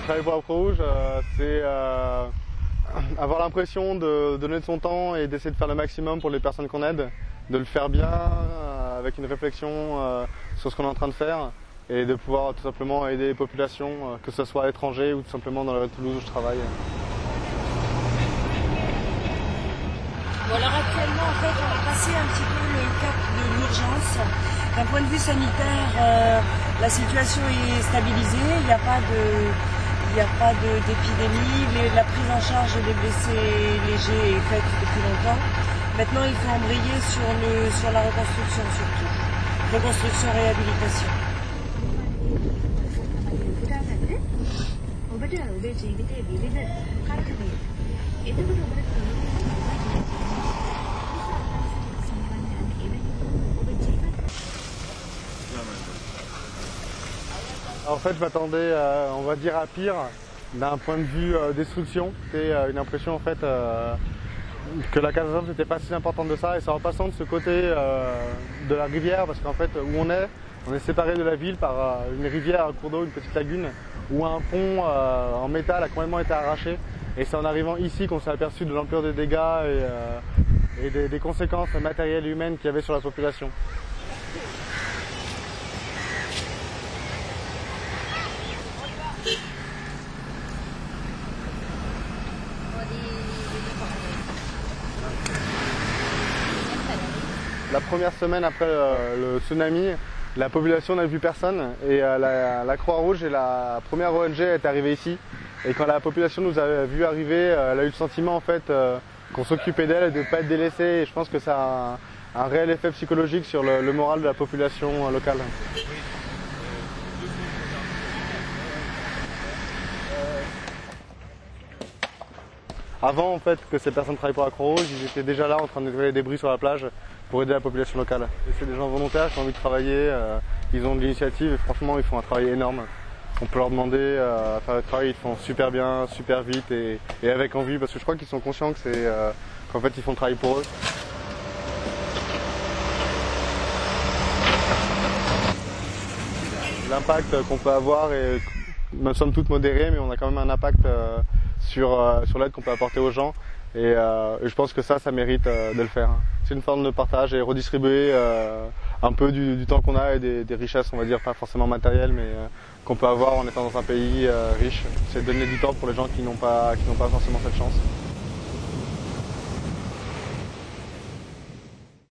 travailler pour la Croix-Rouge, c'est avoir l'impression de donner de son temps et d'essayer de faire le maximum pour les personnes qu'on aide, de le faire bien, avec une réflexion sur ce qu'on est en train de faire et de pouvoir tout simplement aider les populations, que ce soit à l'étranger ou tout simplement dans la ville de Toulouse où je travaille. Bon, alors actuellement, en fait, on a passé un petit peu le cap de l'urgence. D'un point de vue sanitaire, la situation est stabilisée, il n'y a pas d'épidémie, la prise en charge des blessés légers est faite depuis longtemps. Maintenant, il faut embrayer sur la reconstruction surtout. Reconstruction-réhabilitation. En fait, je m'attendais, on va dire, à pire d'un point de vue destruction. C'était une impression en fait que la catastrophe n'était pas si importante de ça, et c'est en passant de ce côté de la rivière, parce qu'en fait où on est séparé de la ville par une rivière, un cours d'eau, une petite lagune, où un pont en métal a complètement été arraché, et c'est en arrivant ici qu'on s'est aperçu de l'ampleur des dégâts et des conséquences matérielles et humaines qu'il y avait sur la population. La première semaine après le tsunami, la population n'a vu personne, et la Croix-Rouge est la première ONG est arrivée ici. Et quand la population nous a vu arriver, elle a eu le sentiment en fait qu'on s'occupait d'elle et de ne pas être délaissée. Et je pense que ça a un réel effet psychologique sur le moral de la population locale. Avant en fait que ces personnes travaillent pour la Croix-Rouge, ils étaient déjà là en train de nettoyer les débris sur la plage pour aider la population locale. C'est des gens volontaires qui ont envie de travailler, ils ont de l'initiative et franchement ils font un travail énorme. On peut leur demander à faire le travail, ils font super bien, super vite et avec envie, parce que je crois qu'ils sont conscients que qu'en fait ils font le travail pour eux. L'impact qu'on peut avoir est, nous sommes toutes modérés, mais on a quand même un impact sur l'aide qu'on peut apporter aux gens, et je pense que ça mérite de le faire. C'est une forme de partage et redistribuer un peu du temps qu'on a et des richesses, on va dire, pas forcément matérielles, mais qu'on peut avoir en étant dans un pays riche. C'est donner du temps pour les gens qui n'ont pas forcément cette chance.